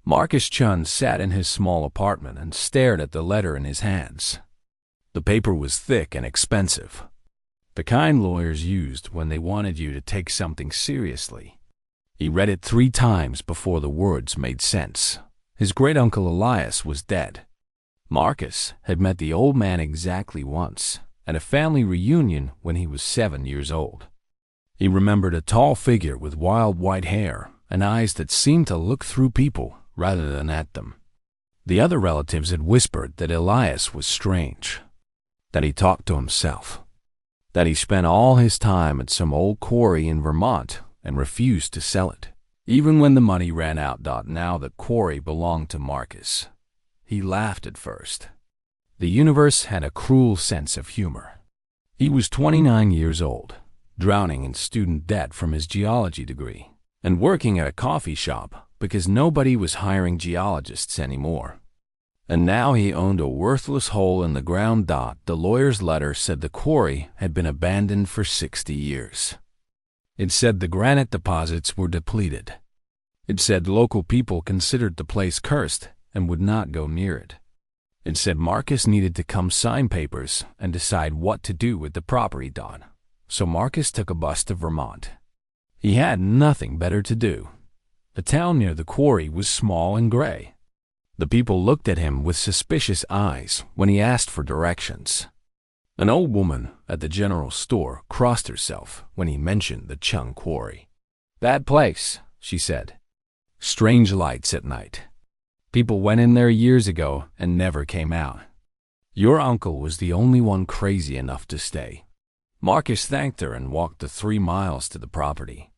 Marcus Chun sat in his small apartment and stared at the letter in his hands. The paper was thick and expensive, the kind lawyers used when they wanted you to take something seriously. He read it 3 times before the words made sense. His great-uncle Elias was dead. Marcus had met the old man exactly once, at a family reunion when he was 7 years old. He remembered a tall figure with wild white hair and eyes that seemed to look through people rather than at them. The other relatives had whispered that Elias was strange, that he talked to himself, that he spent all his time at some old quarry in Vermont and refused to sell it, even when the money ran out. Now the quarry belonged to Marcus. He laughed at first. The universe had a cruel sense of humor. He was 29 years old, drowning in student debt from his geology degree, and working at a coffee shop because nobody was hiring geologists anymore. And now he owned a worthless hole in the ground. The lawyer's letter said the quarry had been abandoned for 60 years. It said the granite deposits were depleted. It said local people considered the place cursed and would not go near it. It said Marcus needed to come sign papers and decide what to do with the property. So Marcus took a bus to Vermont. He had nothing better to do. The town near the quarry was small and gray. The people looked at him with suspicious eyes when he asked for directions. An old woman at the general store crossed herself when he mentioned the Chung Quarry. "Bad place," she said. "Strange lights at night. People went in there years ago and never came out. Your uncle was the only one crazy enough to stay." Marcus thanked her and walked the 3 miles to the property.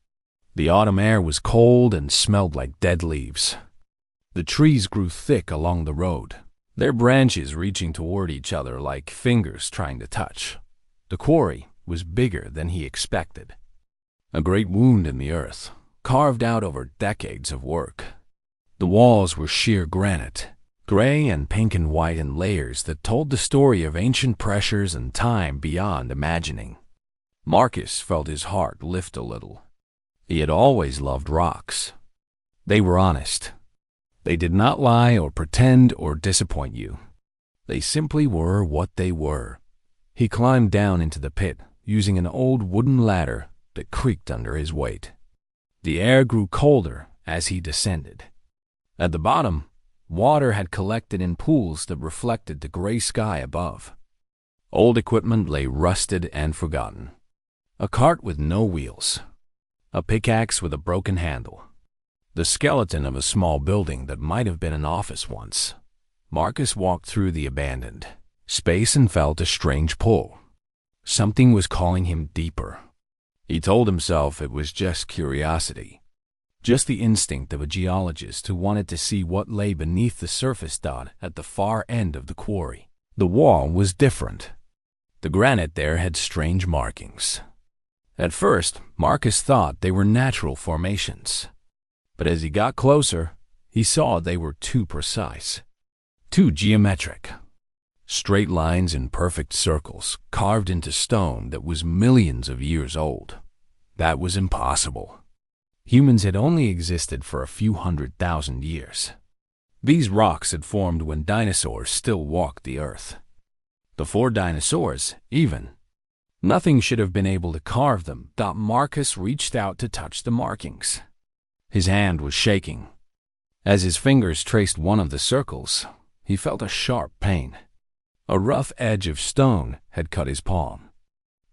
The autumn air was cold and smelled like dead leaves. The trees grew thick along the road, their branches reaching toward each other like fingers trying to touch. The quarry was bigger than he expected. A great wound in the earth, carved out over decades of work. The walls were sheer granite, gray and pink and white in layers that told the story of ancient pressures and time beyond imagining. Marcus felt his heart lift a little. He had always loved rocks. They were honest. They did not lie or pretend or disappoint you. They simply were what they were. He climbed down into the pit, using an old wooden ladder that creaked under his weight. The air grew colder as he descended. At the bottom, water had collected in pools that reflected the gray sky above. Old equipment lay rusted and forgotten. A cart with no wheels. A pickaxe with a broken handle. The skeleton of a small building that might have been an office once. Marcus walked through the abandoned space and felt a strange pull. Something was calling him deeper. He told himself it was just curiosity. Just the instinct of a geologist who wanted to see what lay beneath the surface. At the far end of the quarry, the wall was different. The granite there had strange markings. At first, Marcus thought they were natural formations. But as he got closer, he saw they were too precise, too geometric. Straight lines in perfect circles, carved into stone that was millions of years old. That was impossible. Humans had only existed for a few 100,000 years. These rocks had formed when dinosaurs still walked the earth. Before dinosaurs, even. Nothing should have been able to carve them. Marcus reached out to touch the markings. His hand was shaking. As his fingers traced one of the circles, he felt a sharp pain. A rough edge of stone had cut his palm.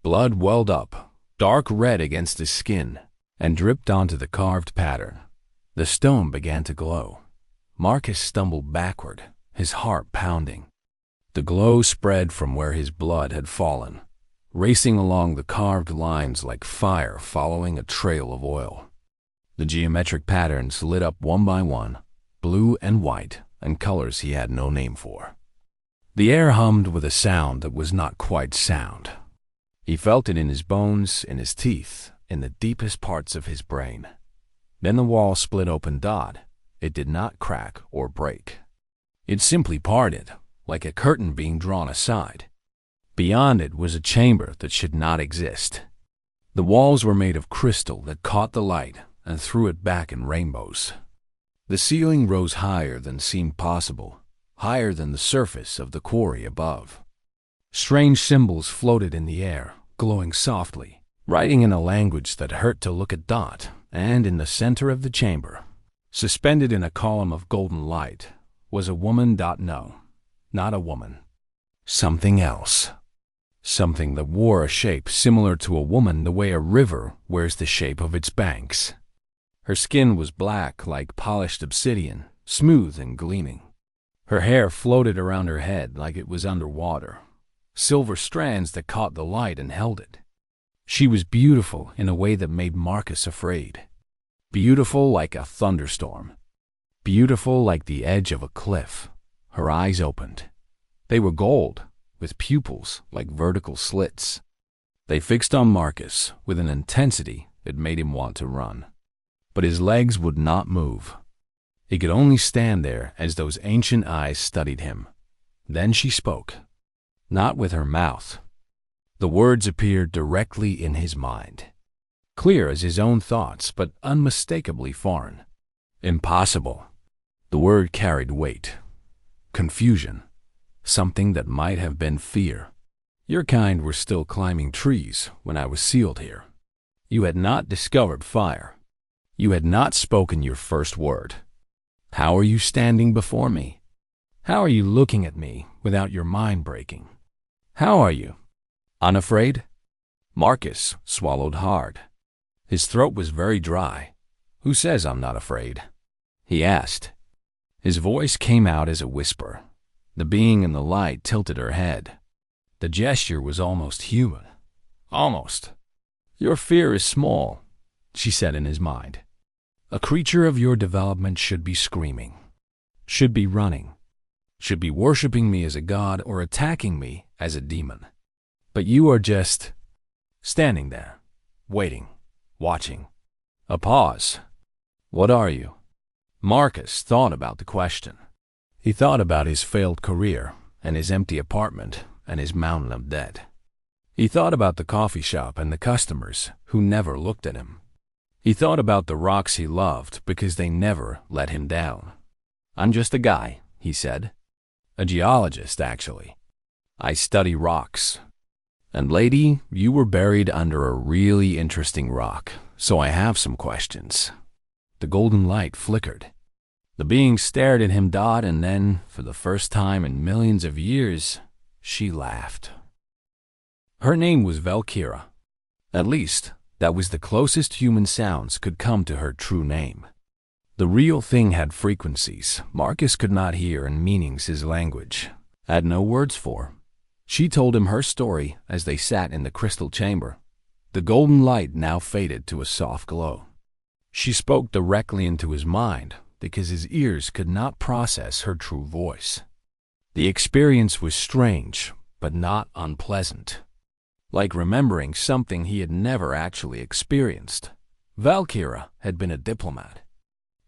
Blood welled up, dark red against his skin, and dripped onto the carved pattern. The stone began to glow. Marcus stumbled backward, his heart pounding. The glow spread from where his blood had fallen, racing along the carved lines like fire following a trail of oil. The geometric patterns lit up one by one, blue and white, and colors he had no name for. The air hummed with a sound that was not quite sound. He felt it in his bones, in his teeth, in the deepest parts of his brain. Then the wall split open. It did not crack or break. It simply parted, like a curtain being drawn aside. Beyond it was a chamber that should not exist. The walls were made of crystal that caught the light and threw it back in rainbows. The ceiling rose higher than seemed possible, higher than the surface of the quarry above. Strange symbols floated in the air, glowing softly, writing in a language that hurt to look at. And in the center of the chamber, suspended in a column of golden light, was a woman. No, not a woman. Something else. Something that wore a shape similar to a woman the way a river wears the shape of its banks. Her skin was black like polished obsidian, smooth and gleaming. Her hair floated around her head like it was underwater, silver strands that caught the light and held it. She was beautiful in a way that made Marcus afraid. Beautiful like a thunderstorm. Beautiful like the edge of a cliff. Her eyes opened. They were gold, with pupils like vertical slits. They fixed on Marcus with an intensity that made him want to run. But his legs would not move. He could only stand there as those ancient eyes studied him. Then she spoke. Not with her mouth. The words appeared directly in his mind. Clear as his own thoughts, but unmistakably foreign. Impossible. The word carried weight. Confusion. Something that might have been fear. Your kind were still climbing trees when I was sealed here. You had not discovered fire. You had not spoken your first word. How are you standing before me? How are you looking at me without your mind breaking? How are you? Unafraid? Marcus swallowed hard. His throat was very dry. Who says I'm not afraid? He asked. His voice came out as a whisper. The being in the light tilted her head. The gesture was almost human. Almost. Your fear is small, she said in his mind. A creature of your development should be screaming, should be running, should be worshiping me as a god or attacking me as a demon. But you are just standing there, waiting, watching. A pause. What are you? Marcus thought about the question. He thought about his failed career and his empty apartment and his mountain of debt. He thought about the coffee shop and the customers who never looked at him. He thought about the rocks he loved because they never let him down. I'm just a guy, he said. A geologist, actually. I study rocks. And lady, you were buried under a really interesting rock, so I have some questions. The golden light flickered. The being stared at him, and then, for the first time in millions of years, she laughed. Her name was Valkyra. At least, that was the closest human sounds could come to her true name. The real thing had frequencies Marcus could not hear and meanings his language had no words for. She told him her story as they sat in the crystal chamber. The golden light now faded to a soft glow. She spoke directly into his mind because his ears could not process her true voice. The experience was strange, but not unpleasant. Like remembering something he had never actually experienced. Valkyra had been a diplomat.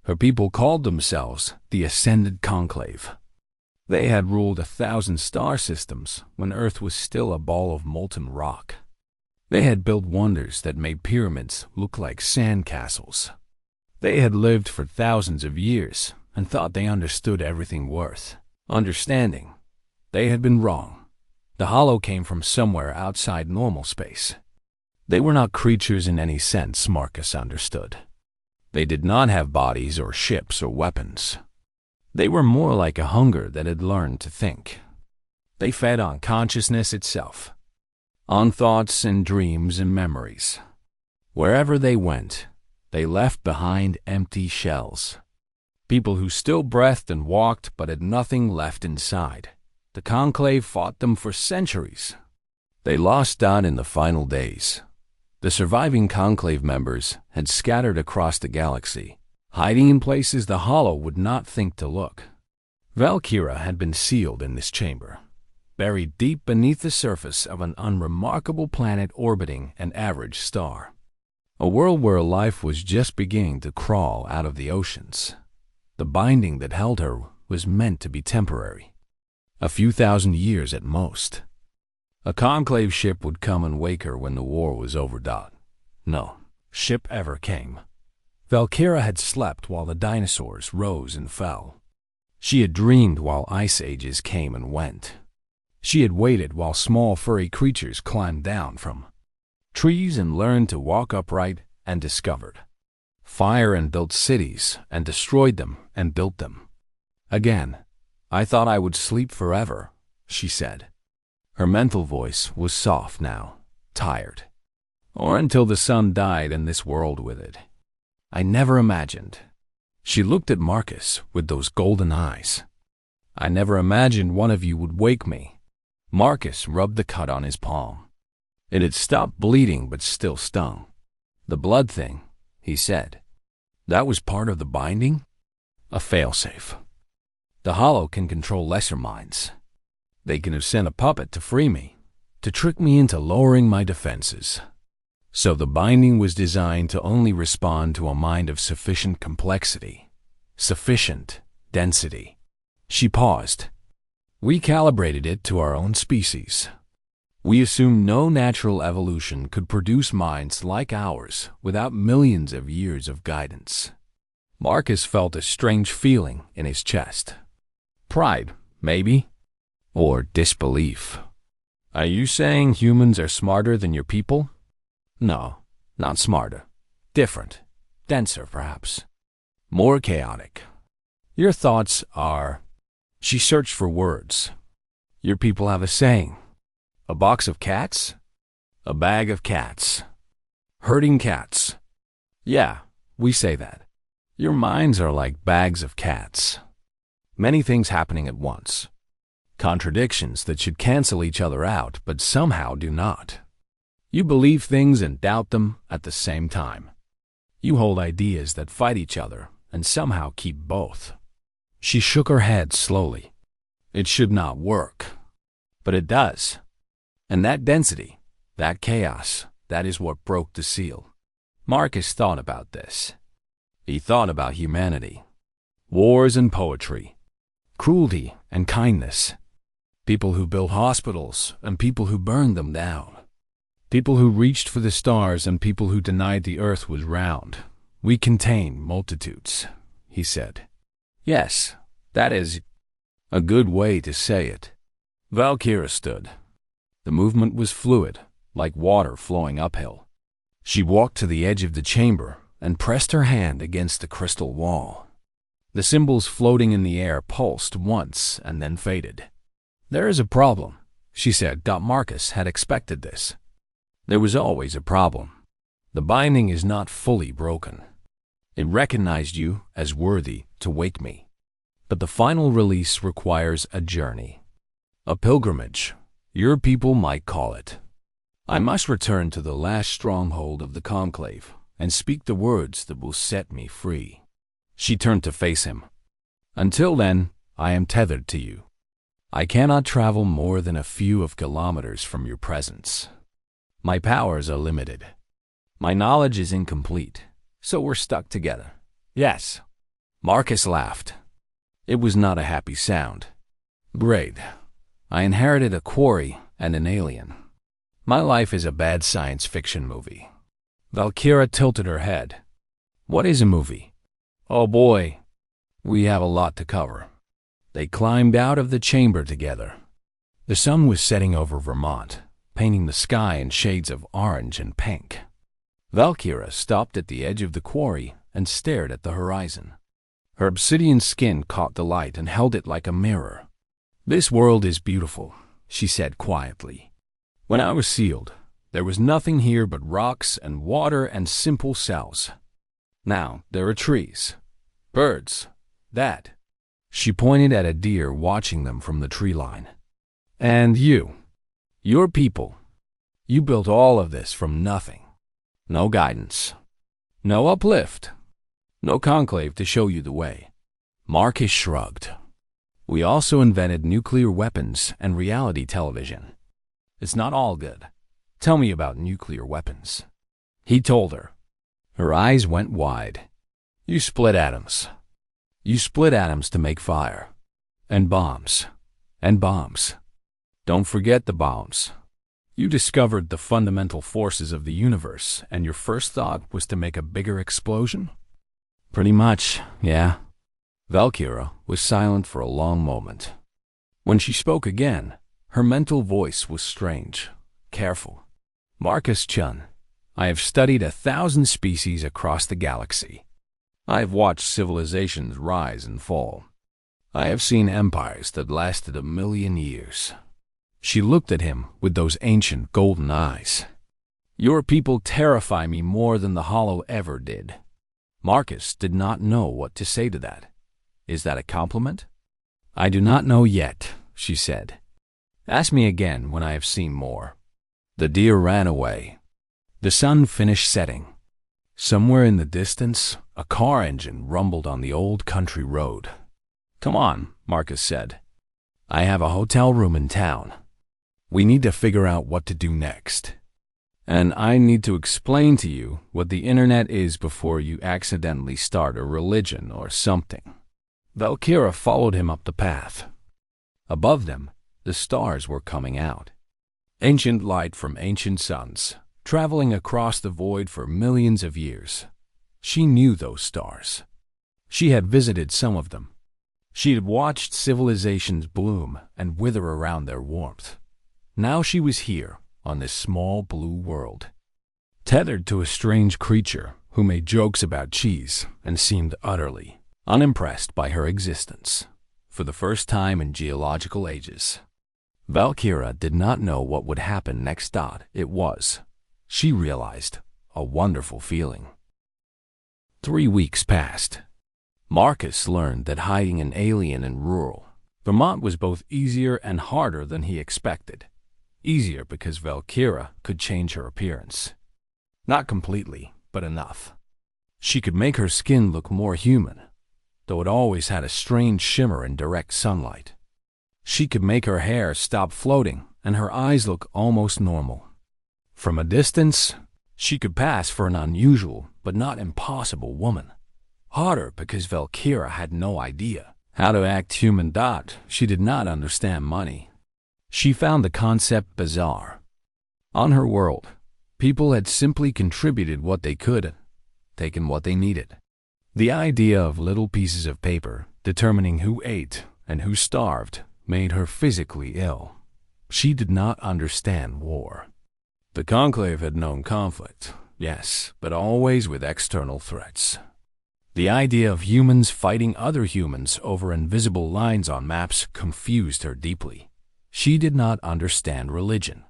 Her people called themselves the Ascended Conclave. They had ruled 1,000 star systems when Earth was still a ball of molten rock. They had built wonders that made pyramids look like sand castles. They had lived for thousands of years and thought they understood everything worth understanding. They had been wrong. The hollow came from somewhere outside normal space. They were not creatures in any sense Marcus understood. They did not have bodies or ships or weapons. They were more like a hunger that had learned to think. They fed on consciousness itself, on thoughts and dreams and memories. Wherever they went, they left behind empty shells. People who still breathed and walked but had nothing left inside. The Conclave fought them for centuries. They lost out in the final days. The surviving Conclave members had scattered across the galaxy, hiding in places the Hollow would not think to look. Valkyra had been sealed in this chamber, buried deep beneath the surface of an unremarkable planet orbiting an average star. A world where life was just beginning to crawl out of the oceans. The binding that held her was meant to be temporary. A few thousand years at most. A Conclave ship would come and wake her when the war was over. No ship ever came. Valkyra had slept while the dinosaurs rose and fell. She had dreamed while ice ages came and went. She had waited while small furry creatures climbed down from trees and learned to walk upright and discovered fire and built cities and destroyed them and built them again. I thought I would sleep forever, she said. Her mental voice was soft now, tired. Or until the sun died and this world with it. I never imagined. She looked at Marcus with those golden eyes. I never imagined one of you would wake me. Marcus rubbed the cut on his palm. It had stopped bleeding but still stung. The blood thing, he said. That was part of the binding? A failsafe. The Hollow can control lesser minds. They can have sent a puppet to free me, to trick me into lowering my defenses. So the binding was designed to only respond to a mind of sufficient complexity, sufficient density. She paused. We calibrated it to our own species. We assumed no natural evolution could produce minds like ours without millions of years of guidance. Marcus felt a strange feeling in his chest. Pride, maybe? Or disbelief. Are you saying humans are smarter than your people? No, not smarter. Different. Denser, perhaps. More chaotic. Your thoughts are... She searched for words. Your people have a saying. A box of cats? A bag of cats. Herding cats. Yeah, we say that. Your minds are like bags of cats. Many things happening at once. Contradictions that should cancel each other out, but somehow do not. You believe things and doubt them at the same time. You hold ideas that fight each other and somehow keep both. She shook her head slowly. It should not work. But it does. And that density, that chaos, that is what broke the seal. Marcus thought about this. He thought about humanity. Wars and poetry. Cruelty and kindness. People who built hospitals and people who burned them down. People who reached for the stars and people who denied the earth was round. We contain multitudes, he said. Yes, that is a good way to say it. Valkyra stood. The movement was fluid, like water flowing uphill. She walked to the edge of the chamber and pressed her hand against the crystal wall. The symbols floating in the air pulsed once and then faded. There is a problem, she said. Marcus had expected this. There was always a problem. The binding is not fully broken. It recognized you as worthy to wake me. But the final release requires a journey. A pilgrimage, your people might call it. I must return to the last stronghold of the conclave and speak the words that will set me free. She turned to face him. Until then, I am tethered to you. I cannot travel more than a few of kilometers from your presence. My powers are limited. My knowledge is incomplete, so we're stuck together. Yes. Marcus laughed. It was not a happy sound. Great. I inherited a quarry and an alien. My life is a bad science fiction movie. Valkyra tilted her head. What is a movie? Oh boy. We have a lot to cover. They climbed out of the chamber together. The sun was setting over Vermont, painting the sky in shades of orange and pink. Valkyra stopped at the edge of the quarry and stared at the horizon. Her obsidian skin caught the light and held it like a mirror. This world is beautiful, she said quietly. When I was sealed, there was nothing here but rocks and water and simple cells. Now there are trees, birds, that. She pointed at a deer watching them from the tree line. And you, your people, you built all of this from nothing. No guidance, no uplift, no conclave to show you the way. Marcus shrugged. We also invented nuclear weapons and reality television. It's not all good. Tell me about nuclear weapons. He told her. Her eyes went wide. You split atoms. You split atoms to make fire. And bombs. And bombs. Don't forget the bombs. You discovered the fundamental forces of the universe, and your first thought was to make a bigger explosion? Pretty much, yeah. Valkyra was silent for a long moment. When she spoke again, her mental voice was strange, careful. Marcus-chun, I have studied 1,000 species across the galaxy. I have watched civilizations rise and fall. I have seen empires that lasted 1,000,000 years. She looked at him with those ancient golden eyes. Your people terrify me more than the Hollow ever did. Marcus did not know what to say to that. Is that a compliment? I do not know yet, she said. Ask me again when I have seen more. The deer ran away. The sun finished setting. Somewhere in the distance, a car engine rumbled on the old country road. Come on, Marcus said. I have a hotel room in town. We need to figure out what to do next. And I need to explain to you what the internet is before you accidentally start a religion or something. Valkyra followed him up the path. Above them, the stars were coming out. Ancient light from ancient suns, traveling across the void for millions of years. She knew those stars. She had visited some of them. She had watched civilizations bloom and wither around their warmth. Now she was here, on this small blue world, tethered to a strange creature who made jokes about cheese and seemed utterly unimpressed by her existence. For the first time in geological ages, Valkyra did not know what would happen next. It was, she realized, a wonderful feeling. 3 weeks passed. Marcus learned that hiding an alien in rural Vermont was both easier and harder than he expected. Easier because Valkyra could change her appearance. Not completely, but enough. She could make her skin look more human, though it always had a strange shimmer in direct sunlight. She could make her hair stop floating and her eyes look almost normal. From a distance, she could pass for an unusual but not impossible woman. Harder because Valkyra had no idea how to act human. She did not understand money. She found the concept bizarre. On her world, people had simply contributed what they could, taken what they needed. The idea of little pieces of paper determining who ate and who starved made her physically ill. She did not understand war. The Conclave had known conflict, yes, but always with external threats. The idea of humans fighting other humans over invisible lines on maps confused her deeply. She did not understand religion,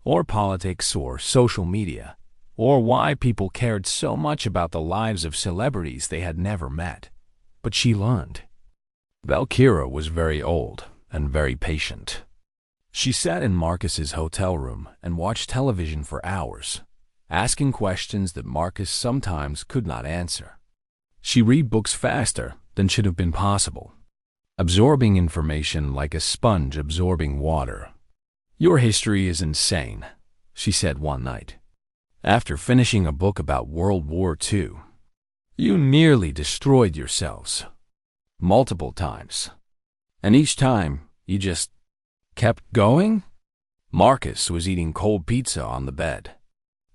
or politics, or social media, or why people cared so much about the lives of celebrities they had never met. But she learned. Valkyra was very old and very patient. She sat in Marcus's hotel room and watched television for hours, asking questions that Marcus sometimes could not answer. She read books faster than should have been possible, absorbing information like a sponge absorbing water. Your history is insane, she said one night. After finishing a book about World War II, you nearly destroyed yourselves. Multiple times. And each time, you just kept going? Marcus was eating cold pizza on the bed.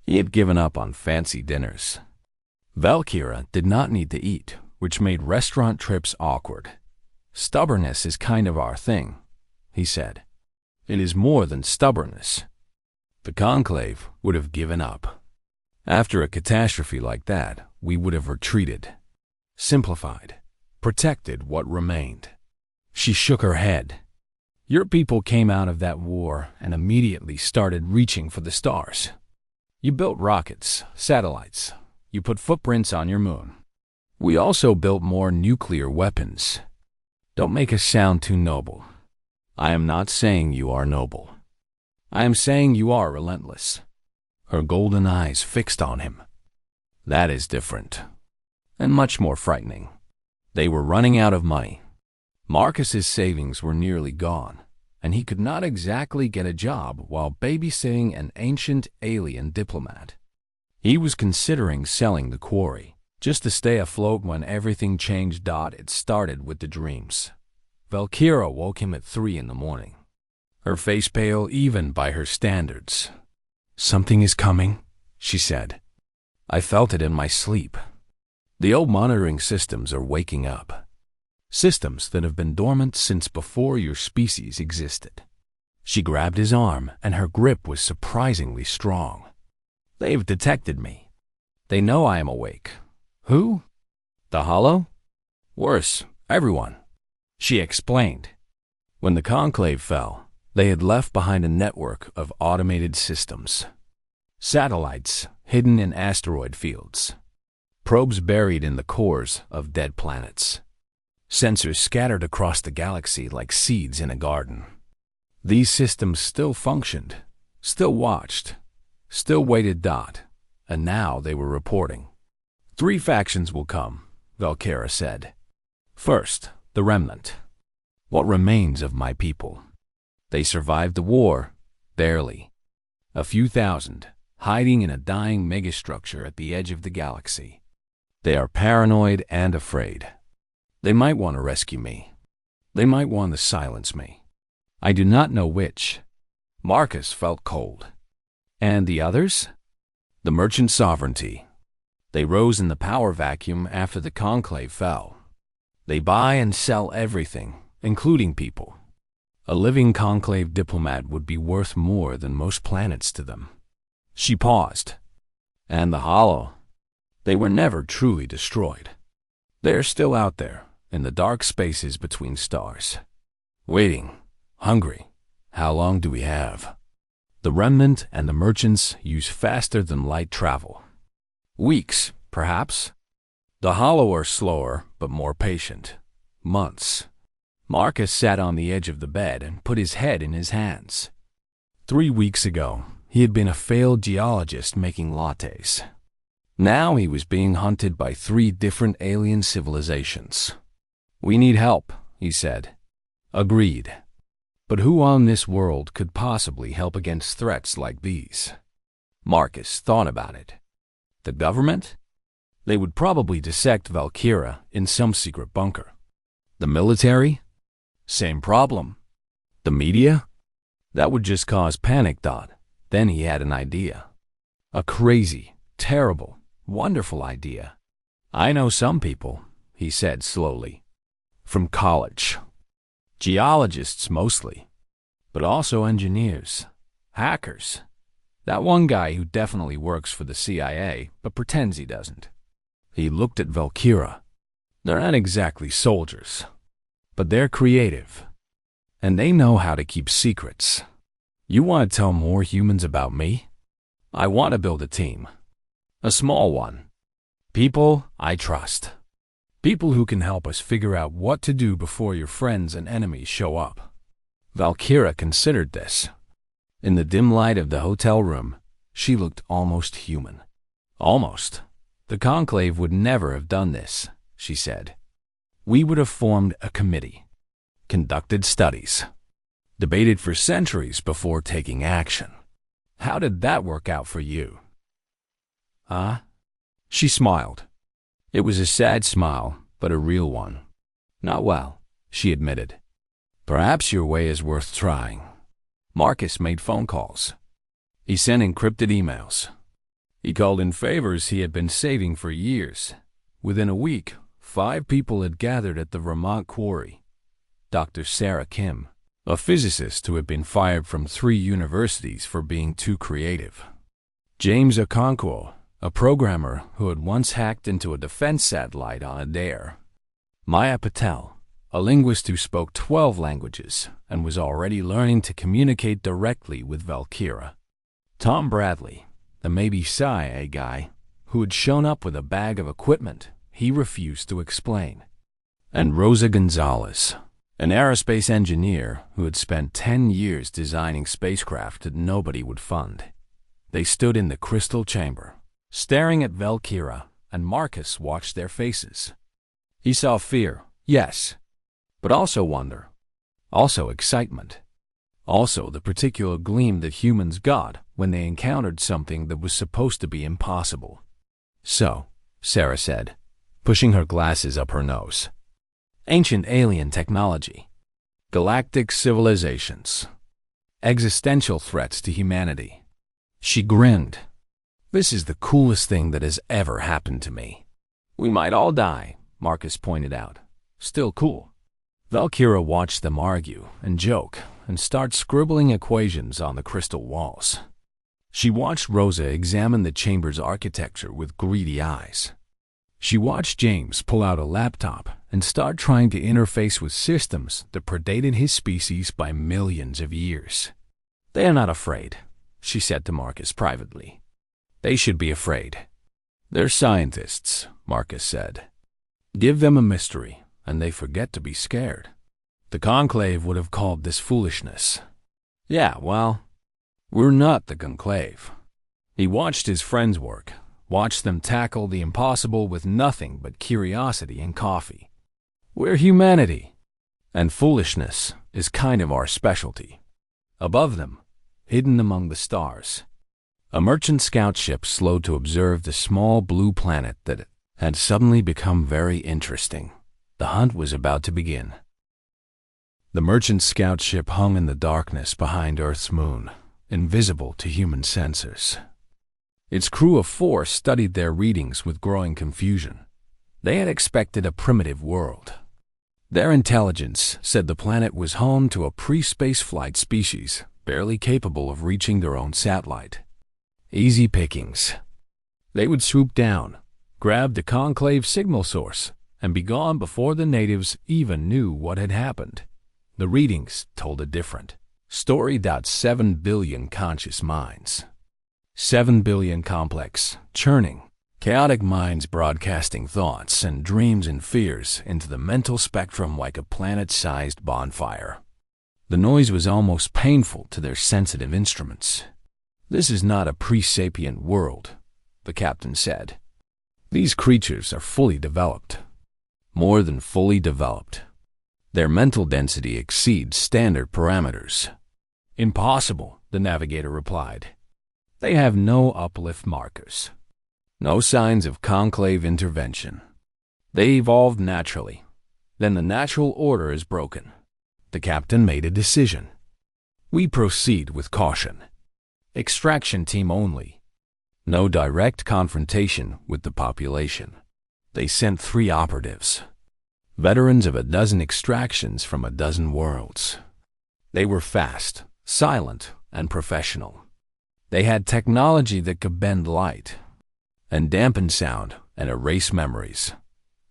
He had given up on fancy dinners. Valkyra did not need to eat, which made restaurant trips awkward. Stubbornness is kind of our thing, he said. It is more than stubbornness. The Conclave would have given up. After a catastrophe like that, we would have retreated, simplified, protected what remained. She shook her head. Your people came out of that war and immediately started reaching for the stars. You built rockets, satellites. You put footprints on your moon. We also built more nuclear weapons. Don't make us sound too noble. I am not saying you are noble. I am saying you are relentless. Her golden eyes fixed on him. That is different, and much more frightening. They were running out of money. Marcus's savings were nearly gone, and he could not exactly get a job while babysitting an ancient alien diplomat. He was considering selling the Quarry, just to stay afloat when everything changed. It started with the dreams. Valkyra woke him at 3 in the morning, her face pale even by her standards. Something is coming, she said. I felt it in my sleep. The old monitoring systems are waking up. Systems that have been dormant since before your species existed. She grabbed his arm, and her grip was surprisingly strong. They've detected me. They know I am awake. Who? The Hollow? Worse, everyone. She explained. When the conclave fell, they had left behind a network of automated systems. Satellites hidden in asteroid fields. Probes buried in the cores of dead planets. Sensors scattered across the galaxy like seeds in a garden. These systems still functioned, still watched, still waited. And now they were reporting. 3 factions will come, Valkyra said. First, the remnant. What remains of my people. They survived the war, barely. A few thousand, hiding in a dying megastructure at the edge of the galaxy. They are paranoid and afraid. They might want to rescue me. They might want to silence me. I do not know which. Marcus felt cold. And the others? The merchant sovereignty. They rose in the power vacuum after the conclave fell. They buy and sell everything, including people. A living conclave diplomat would be worth more than most planets to them. She paused. And the Hollow. They were never truly destroyed. They're still out there, in the dark spaces between stars. Waiting. Hungry. How long do we have? The remnant and the merchants use faster than light travel. Weeks, perhaps. The Hollow are slower, but more patient. Months. Marcus sat on the edge of the bed and put his head in his hands. 3 weeks ago, he had been a failed geologist making lattes. Now he was being hunted by 3 different alien civilizations. We need help, he said. Agreed. But who on this world could possibly help against threats like these? Marcus thought about it. The government? They would probably dissect Valkyra in some secret bunker. The military? Same problem. The media? That would just cause panic. Then he had an idea. A crazy, terrible, wonderful idea. I know some people, he said slowly. From college. Geologists mostly. But also engineers. Hackers. That one guy who definitely works for the CIA, but pretends he doesn't. He looked at Valkyra. They're not exactly soldiers. But they're creative. And they know how to keep secrets. You want to tell more humans about me? I want to build a team. A small one. People I trust. People who can help us figure out what to do before your friends and enemies show up. Valkyra considered this. In the dim light of the hotel room, she looked almost human. Almost. The conclave would never have done this, she said. We would have formed a committee, conducted studies, debated for centuries before taking action. How did that work out for you? She smiled. It was a sad smile, but a real one. Not well, she admitted. Perhaps your way is worth trying. Marcus made phone calls. He sent encrypted emails. He called in favors he had been saving for years. Within a week, 5 people had gathered at the Vermont Quarry. Dr. Sarah Kim, a physicist who had been fired from 3 universities for being too creative. James Okonkwo, a programmer who had once hacked into a defense satellite on a dare. Maya Patel, a linguist who spoke 12 languages and was already learning to communicate directly with Valkyra. Tom Bradley, the maybe CIA guy, who had shown up with a bag of equipment he refused to explain. And Rosa Gonzalez, an aerospace engineer who had spent 10 years designing spacecraft that nobody would fund. They stood in the crystal chamber, staring at Valkyra, and Marcus watched their faces. He saw fear, yes, but also wonder, also excitement, also the particular gleam that humans got when they encountered something that was supposed to be impossible. So, Sarah said, pushing her glasses up her nose. Ancient alien technology, galactic civilizations, existential threats to humanity. She grinned. This is the coolest thing that has ever happened to me. We might all die, Marcus pointed out. Still cool. Valkyra watched them argue and joke and start scribbling equations on the crystal walls. She watched Rosa examine the chamber's architecture with greedy eyes. She watched James pull out a laptop and start trying to interface with systems that predated his species by millions of years. "They are not afraid," she said to Marcus privately. "They should be afraid." "They're scientists," Marcus said. "Give them a mystery, and they forget to be scared." The Conclave would have called this foolishness. "Yeah, well, we're not the Conclave." He watched his friends work, watched them tackle the impossible with nothing but curiosity and coffee. "We're humanity, and foolishness is kind of our specialty." Above them, hidden among the stars, a merchant scout ship slowed to observe the small blue planet that had suddenly become very interesting. The hunt was about to begin. The merchant scout ship hung in the darkness behind Earth's moon, invisible to human sensors. Its crew of 4 studied their readings with growing confusion. They had expected a primitive world. Their intelligence said the planet was home to a pre-spaceflight species, barely capable of reaching their own satellite. Easy pickings. They would swoop down, grab the Conclave signal source, and be gone before the natives even knew what had happened. The readings told a different story. 7 billion conscious minds. 7 billion complex, churning, chaotic minds broadcasting thoughts and dreams and fears into the mental spectrum like a planet-sized bonfire. The noise was almost painful to their sensitive instruments. "This is not a pre-sapient world," the captain said. "These creatures are fully developed. More than fully developed. Their mental density exceeds standard parameters." "Impossible," the navigator replied. "They have no uplift markers. No signs of conclave intervention. They evolved naturally. Then the natural order is broken." The captain made a decision. "We proceed with caution. Extraction team only. No direct confrontation with the population." They sent 3 operatives, veterans of a dozen extractions from a dozen worlds. They were fast, silent, and professional. They had technology that could bend light and dampen sound and erase memories.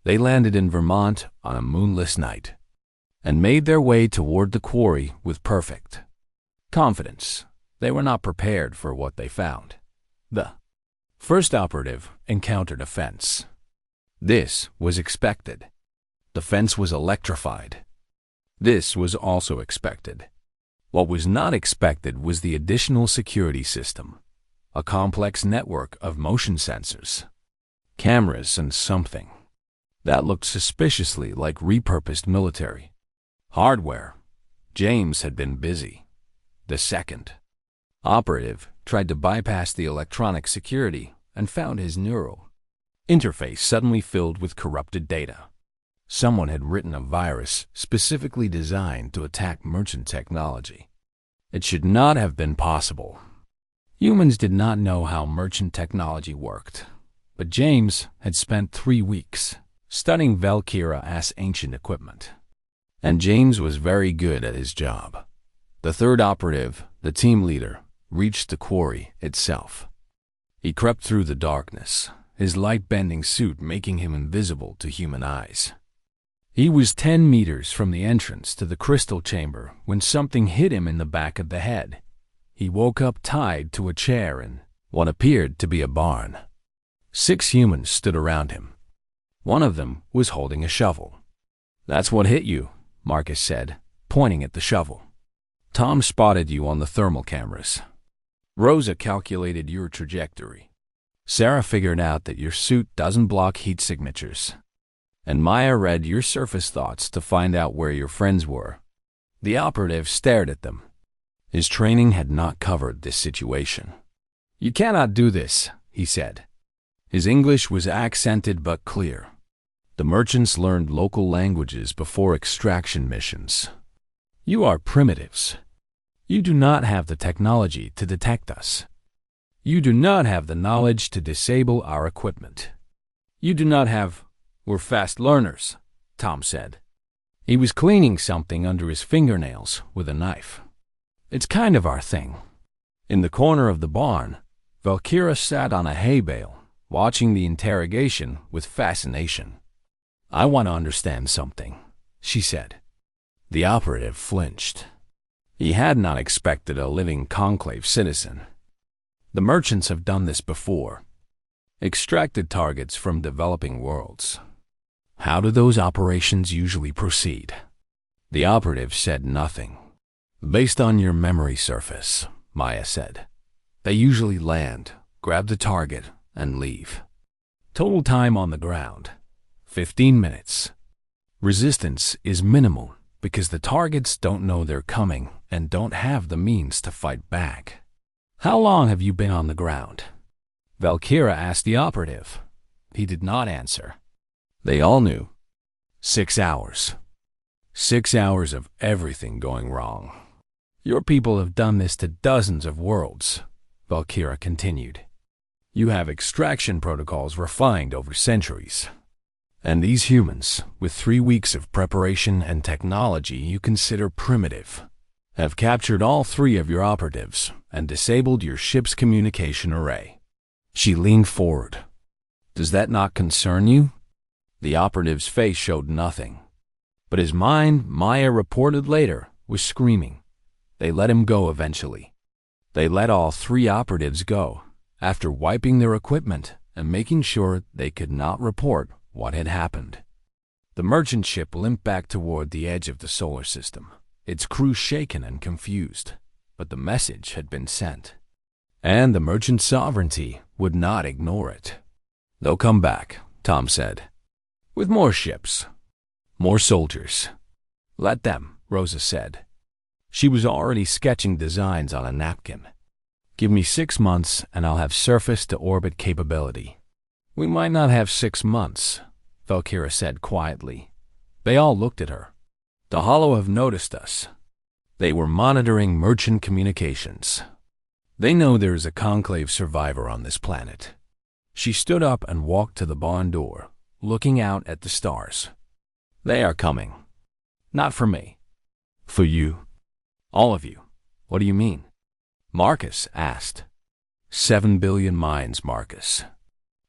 They landed in Vermont on a moonless night and made their way toward the quarry with perfect confidence. They were not prepared for what they found. The first operative encountered a fence. This was expected. The fence was electrified. This was also expected. What was not expected was the additional security system, a complex network of motion sensors, cameras, and something that looked suspiciously like repurposed military hardware. James had been busy. The second operative tried to bypass the electronic security and found his neural interface suddenly filled with corrupted data. Someone had written a virus specifically designed to attack merchant technology. It should not have been possible. Humans did not know how merchant technology worked, but James had spent 3 weeks studying Valkyra's ancient equipment, and James was very good at his job. The third operative, the team leader, reached the quarry itself. He crept through the darkness, his light-bending suit making him invisible to human eyes. He was 10 meters from the entrance to the crystal chamber when something hit him in the back of the head. He woke up tied to a chair in what appeared to be a barn. 6 humans stood around him. One of them was holding a shovel. "That's what hit you," Marcus said, pointing at the shovel. "Tom spotted you on the thermal cameras. Rosa calculated your trajectory. Sarah figured out that your suit doesn't block heat signatures. And Maya read your surface thoughts to find out where your friends were." The operative stared at them. His training had not covered this situation. "You cannot do this," he said. His English was accented but clear. The merchants learned local languages before extraction missions. "You are primitives. You do not have the technology to detect us. You do not have the knowledge to disable our equipment. You do not have... We're fast learners, Tom said. He was cleaning something under his fingernails with a knife. It's kind of our thing. In the corner of the barn, Valkyra sat on a hay bale, watching the interrogation with fascination. I want to understand something, she said. The operative flinched. He had not expected a living conclave citizen. The merchants have done this before. Extracted targets from developing worlds. How do those operations usually proceed? The operative said nothing. Based on your memory surface, Maya said. They usually land, grab the target, and leave. Total time on the ground, 15 minutes. Resistance is minimal because the targets don't know they're coming and don't have the means to fight back. How long have you been on the ground? Valkyra asked the operative. He did not answer. They all knew. 6 hours. 6 hours of everything going wrong. Your people have done this to dozens of worlds, Valkyra continued. You have extraction protocols refined over centuries. And these humans, with 3 weeks of preparation and technology you consider primitive, have captured all 3 of your operatives and disabled your ship's communication array. She leaned forward. Does that not concern you? The operative's face showed nothing. But his mind, Maya reported later, was screaming. They let him go eventually. They let all 3 operatives go, after wiping their equipment and making sure they could not report what had happened. The merchant ship limped back toward the edge of the solar system, its crew shaken and confused, but the message had been sent. And the merchant sovereignty would not ignore it. They'll come back, Tom said. With more ships. More soldiers. Let them, Rosa said. She was already sketching designs on a napkin. Give me 6 months and I'll have surface-to-orbit capability. We might not have 6 months, Valkyra said quietly. They all looked at her. The Hollow have noticed us. They were monitoring merchant communications. They know there is a conclave survivor on this planet. She stood up and walked to the barn door, looking out at the stars. They are coming. Not for me. For you. All of you. What do you mean? Marcus asked. 7 billion minds, Marcus.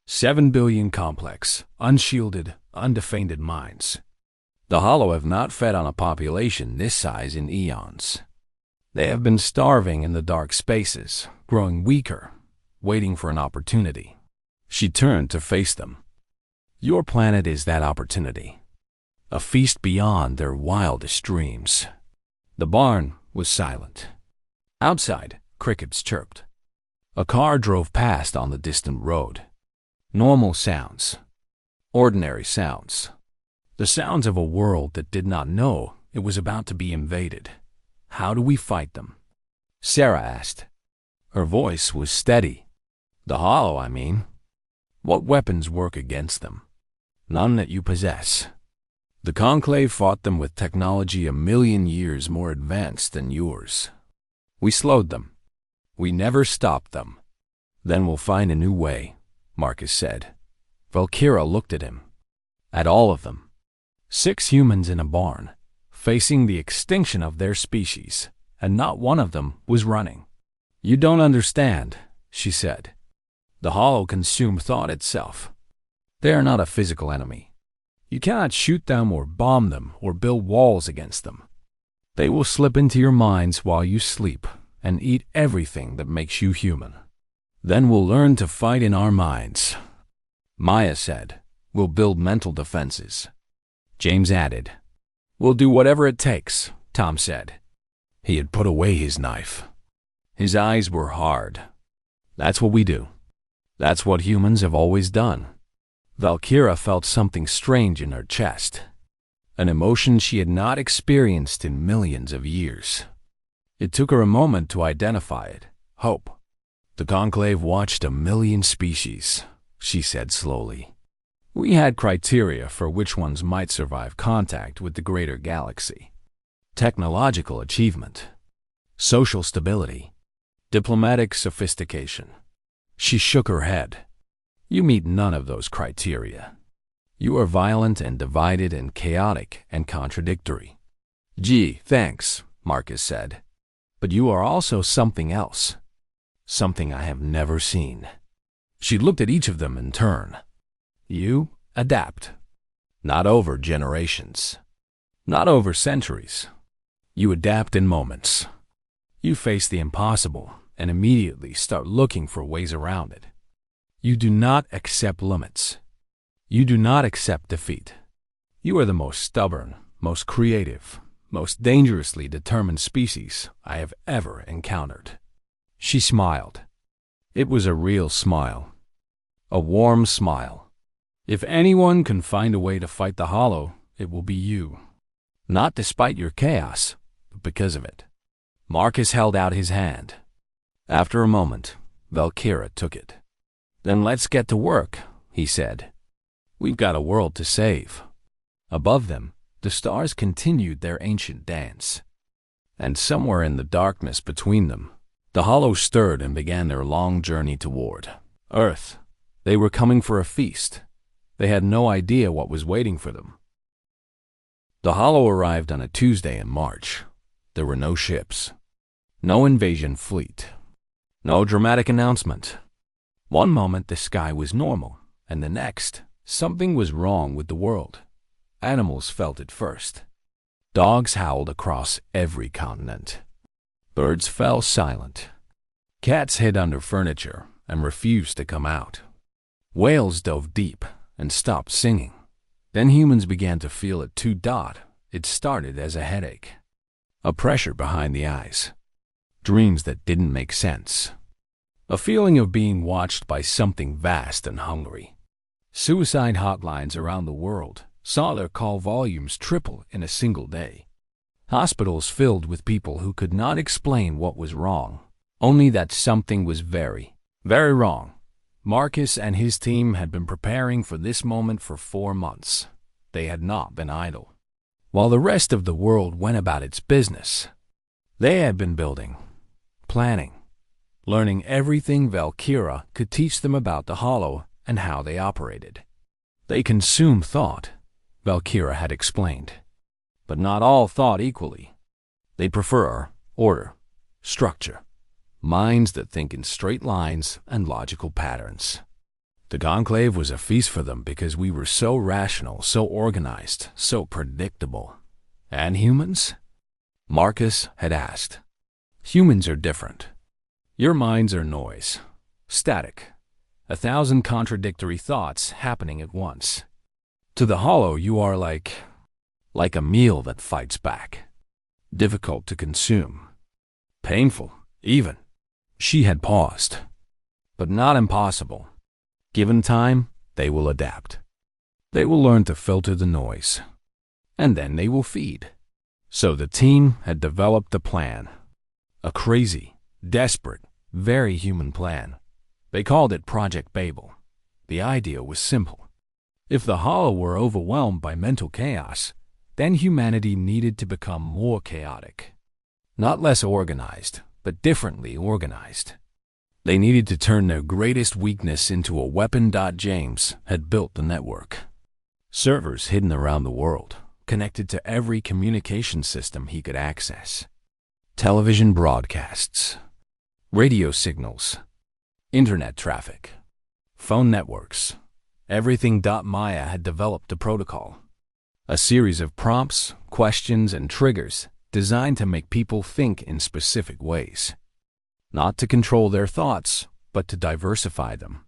7 billion complex, unshielded, undefended minds. The Hollow have not fed on a population this size in eons. They have been starving in the dark spaces, growing weaker, waiting for an opportunity. She turned to face them. Your planet is that opportunity. A feast beyond their wildest dreams. The barn was silent. Outside, crickets chirped. A car drove past on the distant road. Normal sounds. Ordinary sounds. The sounds of a world that did not know it was about to be invaded. How do we fight them? Sarah asked. Her voice was steady. The Hollow, I mean. What weapons work against them? None that you possess. The Conclave fought them with technology 1,000,000 years more advanced than yours. We slowed them. We never stopped them. Then we'll find a new way, Marcus said. Valkyra looked at him. At all of them. 6 humans in a barn, facing the extinction of their species, and not one of them was running. You don't understand, she said. The Hollow consume thought itself. They are not a physical enemy. You cannot shoot them or bomb them or build walls against them. They will slip into your minds while you sleep and eat everything that makes you human. Then we'll learn to fight in our minds. Maya said, we'll build mental defenses. James added, we'll do whatever it takes, Tom said. He had put away his knife. His eyes were hard. That's what we do. That's what humans have always done. Valkyra felt something strange in her chest, an emotion she had not experienced in millions of years. It took her a moment to identify it. Hope. The Conclave watched 1,000,000 species, she said slowly. We had criteria for which ones might survive contact with the greater galaxy. Technological achievement, social stability, diplomatic sophistication. She shook her head. You meet none of those criteria. You are violent and divided and chaotic and contradictory. Gee, thanks, Marcus said. But you are also something else. Something I have never seen. She looked at each of them in turn. You adapt. Not over generations. Not over centuries. You adapt in moments. You face the impossible and immediately start looking for ways around it. You do not accept limits. You do not accept defeat. You are the most stubborn, most creative, most dangerously determined species I have ever encountered. She smiled. It was a real smile. A warm smile. If anyone can find a way to fight the Hollow, it will be you. Not despite your chaos, but because of it. Marcus held out his hand. After a moment, Valkyra took it. Then let's get to work, he said. We've got a world to save. Above them, the stars continued their ancient dance. And somewhere in the darkness between them, the Hollow stirred and began their long journey toward Earth. They were coming for a feast. They had no idea what was waiting for them. The Hollow arrived on a Tuesday in March. There were no ships. No invasion fleet. No dramatic announcement. One moment the sky was normal, and the next, something was wrong with the world. Animals felt it first. Dogs howled across every continent. Birds fell silent. Cats hid under furniture and refused to come out. Whales dove deep and stopped singing. Then humans began to feel it too. It started as a headache. A pressure behind the eyes. Dreams that didn't make sense. A feeling of being watched by something vast and hungry. Suicide hotlines around the world saw their call volumes triple in a single day. Hospitals filled with people who could not explain what was wrong, only that something was very, very wrong. Marcus and his team had been preparing for this moment for 4 months. They had not been idle. While the rest of the world went about its business, they had been building, planning, learning everything Valkyra could teach them about the Hollow and how they operated. They consume thought, Valkyra had explained. But not all thought equally. They prefer order, structure, minds that think in straight lines and logical patterns. The conclave was a feast for them because we were so rational, so organized, so predictable. And humans? Marcus had asked. Humans are different. Your minds are noise, static, 1,000 contradictory thoughts happening at once. To the Hollow, you are like a meal that fights back. Difficult to consume. Painful, even. She had paused. But not impossible. Given time, they will adapt. They will learn to filter the noise. And then they will feed. So the team had developed a plan. A crazy, desperate, very human plan. They called it Project Babel. The idea was simple. If the Hollow were overwhelmed by mental chaos, then humanity needed to become more chaotic. Not less organized, but differently organized. They needed to turn their greatest weakness into a weapon. James had built the network. Servers hidden around the world, connected to every communication system he could access. Television broadcasts, radio signals, internet traffic, phone networks, everything. Maya had developed a protocol. A series of prompts, questions, and triggers designed to make people think in specific ways. Not to control their thoughts, but to diversify them.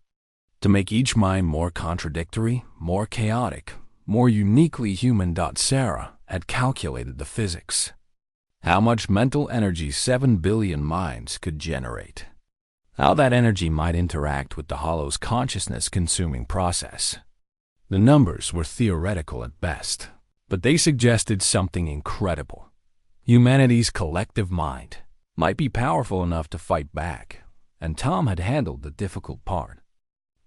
To make each mind more contradictory, more chaotic, more uniquely human. Sarah had calculated the physics. How much mental energy 7 billion minds could generate. How that energy might interact with the Hollow's consciousness-consuming process. The numbers were theoretical at best, but they suggested something incredible. Humanity's collective mind might be powerful enough to fight back, and Tom had handled the difficult part.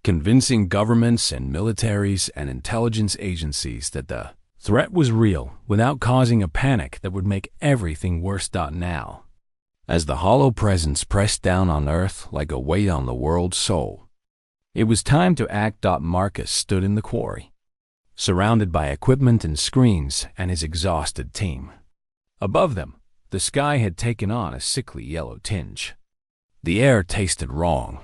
Convincing governments and militaries and intelligence agencies that the threat was real without causing a panic that would make everything worse. Now, as the Hollow presence pressed down on Earth like a weight on the world's soul, It was time to act. Marcus stood in the quarry, surrounded by equipment and screens and his exhausted team. Above them, the sky had taken on a sickly yellow tinge. The air tasted wrong.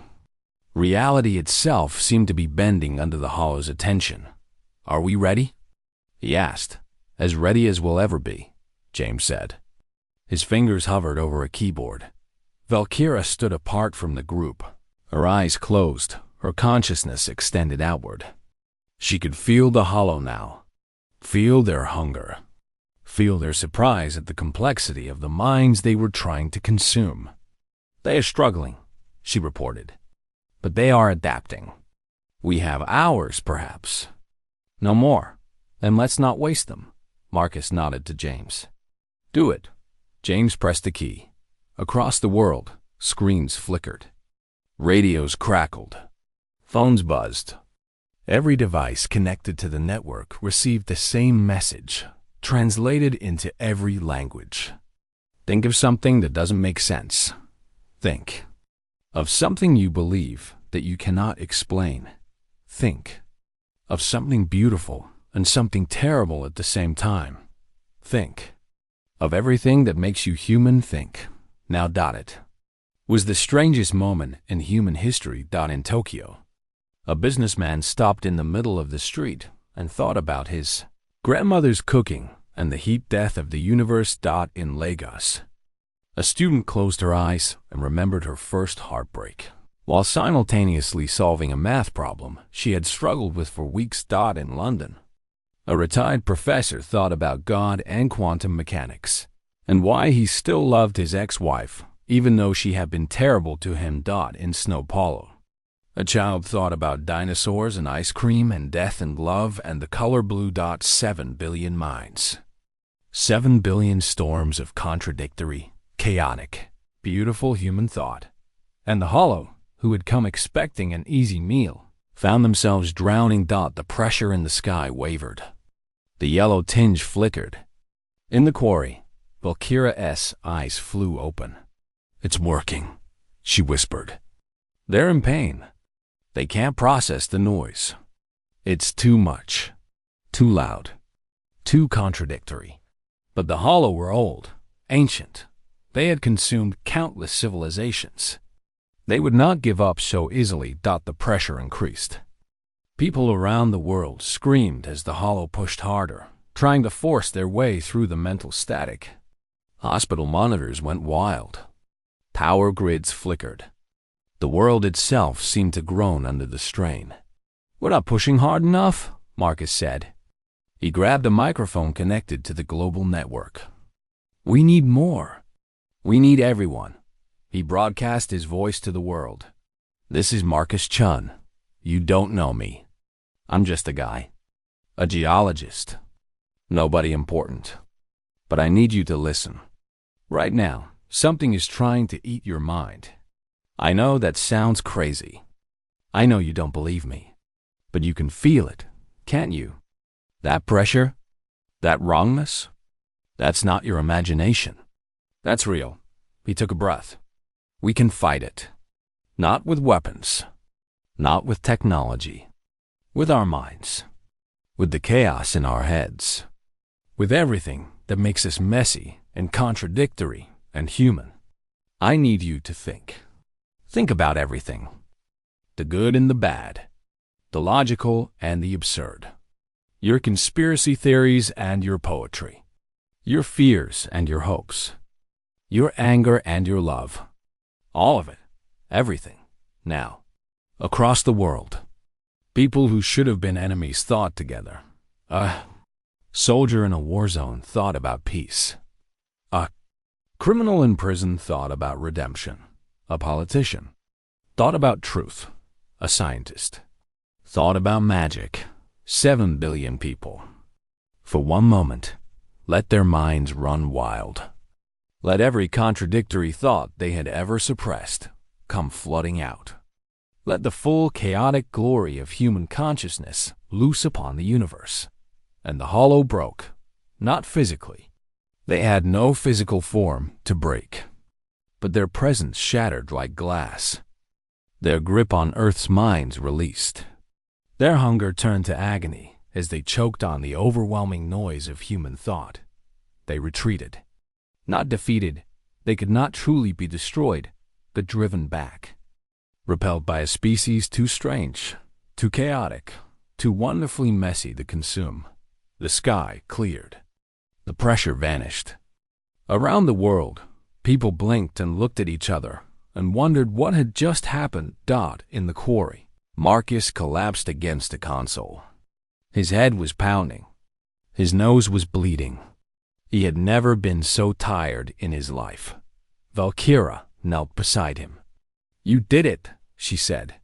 Reality itself seemed to be bending under the Hollow's attention. "Are we ready?" he asked. "As ready as we'll ever be," James said. His fingers hovered over a keyboard. Valkyra stood apart from the group, her eyes closed, her consciousness extended outward. She could feel the Hollow now, feel their hunger, feel their surprise at the complexity of the minds they were trying to consume. "They are struggling," she reported, "but they are adapting. We have hours, perhaps. No more. Then let's not waste them." Marcus nodded to James. "Do it." James pressed a key. Across the world, screens flickered. Radios crackled. Phones buzzed. Every device connected to the network received the same message, translated into every language. Think of something that doesn't make sense. Think of something you believe that you cannot explain. Think of something beautiful and something terrible at the same time. Think of everything that makes you human. Think. Now. It was the strangest moment in human history. In Tokyo, a businessman stopped in the middle of the street and thought about his grandmother's cooking and the heat death of the universe. In Lagos, a student closed her eyes and remembered her first heartbreak, while simultaneously solving a math problem she had struggled with for weeks. In London, a retired professor thought about God and quantum mechanics, and why he still loved his ex-wife, even though she had been terrible to him. In Sao Paulo, a child thought about dinosaurs and ice cream and death and love and the color blue. 7 billion minds. 7 billion storms of contradictory, chaotic, beautiful human thought. And the Hollow, who had come expecting an easy meal, found themselves drowning. The pressure in the sky wavered. The yellow tinge flickered. In the quarry, Valkyra's eyes flew open. "It's working," she whispered. "They're in pain. They can't process the noise. It's too much, too loud, too contradictory." But the Hollow were old, ancient. They had consumed countless civilizations. They would not give up so easily. The pressure increased. People around the world screamed as the Hollow pushed harder, trying to force their way through the mental static. Hospital monitors went wild. Power grids flickered. The world itself seemed to groan under the strain. "We're not pushing hard enough," Marcus said. He grabbed a microphone connected to the global network. "We need more. We need everyone." He broadcast his voice to the world. "This is Marcus Chun. You don't know me. I'm just a guy. A geologist. Nobody important. But I need you to listen. Right now, something is trying to eat your mind. I know that sounds crazy. I know you don't believe me. But you can feel it, can't you? That pressure? That wrongness? That's not your imagination. That's real." He took a breath. "We can fight it. Not with weapons. Not with technology. With our minds. With the chaos in our heads. With everything that makes us messy and contradictory and human. I need you to think. Think about everything. The good and the bad. The logical and the absurd. Your conspiracy theories and your poetry. Your fears and your hopes. Your anger and your love. All of it. Everything. Now. Across the world. People who should have been enemies thought together. A soldier in a war zone thought about peace. A criminal in prison thought about redemption. A politician thought about truth. A scientist thought about magic. 7 billion people. For one moment, let their minds run wild. Let every contradictory thought they had ever suppressed come flooding out. Let the full chaotic glory of human consciousness loose upon the universe. And the Hollow broke, not physically. They had no physical form to break, but their presence shattered like glass. Their grip on Earth's minds released. Their hunger turned to agony as they choked on the overwhelming noise of human thought. They retreated. Not defeated, they could not truly be destroyed, but driven back. Repelled by a species too strange, too chaotic, too wonderfully messy to consume, the sky cleared. The pressure vanished. Around the world, people blinked and looked at each other and wondered what had just happened. In the quarry, Marcus collapsed against a console. His head was pounding. His nose was bleeding. He had never been so tired in his life. Valkyra knelt beside him. "You did it," she said.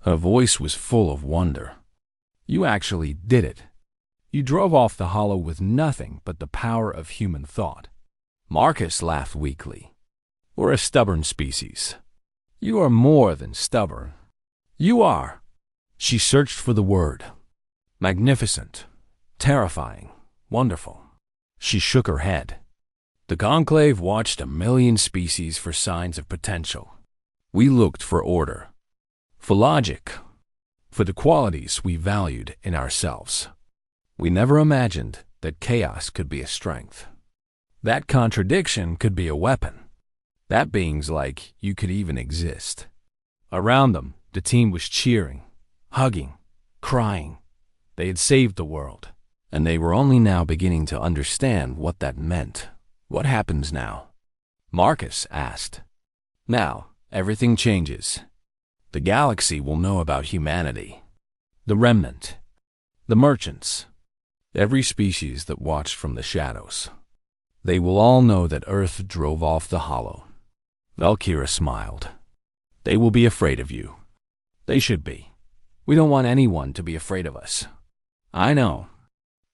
Her voice was full of wonder. "You actually did it. You drove off the hollow with nothing but the power of human thought." Marcus laughed weakly. "We're a stubborn species." "You are more than stubborn. You are." She searched for the word. Magnificent, terrifying, wonderful. She shook her head. The conclave watched a million species for signs of potential. We looked for order, for logic, for the qualities we valued in ourselves. We never imagined that chaos could be a strength. That contradiction could be a weapon. That beings like you could even exist. Around them, the team was cheering, hugging, crying. They had saved the world, and they were only now beginning to understand what that meant. "What happens now?" Marcus asked. "Now, everything changes. The galaxy will know about humanity. The remnant. The merchants. Every species that watched from the shadows. They will all know that Earth drove off the hollow." Valkyra smiled. "They will be afraid of you. They should be. We don't want anyone to be afraid of us. I know.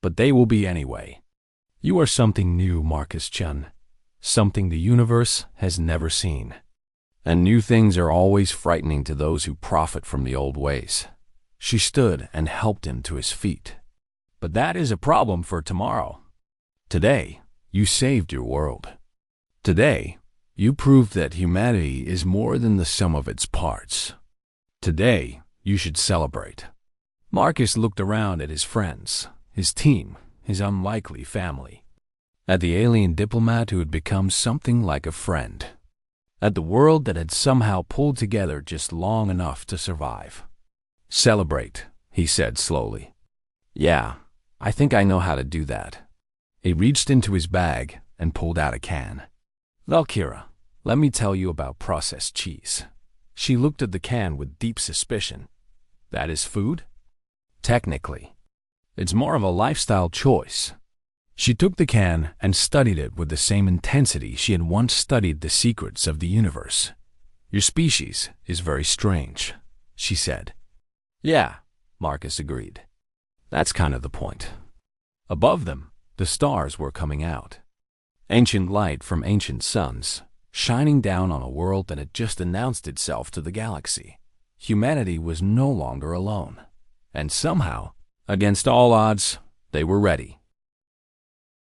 But they will be anyway. You are something new, Marcus-chan. Something the universe has never seen. And new things are always frightening to those who profit from the old ways." She stood and helped him to his feet. "But that is a problem for tomorrow. Today, you saved your world. Today, you proved that humanity is more than the sum of its parts. Today, you should celebrate." Marcus looked around at his friends, his team, his unlikely family, at the alien diplomat who had become something like a friend, at the world that had somehow pulled together just long enough to survive. "Celebrate," he said slowly. "Yeah, I think I know how to do that." He reached into his bag and pulled out a can. "Valkyra, let me tell you about processed cheese." She looked at the can with deep suspicion. "That is food?" "Technically. It's more of a lifestyle choice." She took the can and studied it with the same intensity she had once studied the secrets of the universe. "Your species is very strange," she said. "Yeah," Marcus agreed. "That's kind of the point." Above them, the stars were coming out. Ancient light from ancient suns, shining down on a world that had just announced itself to the galaxy. Humanity was no longer alone. And somehow, against all odds, they were ready.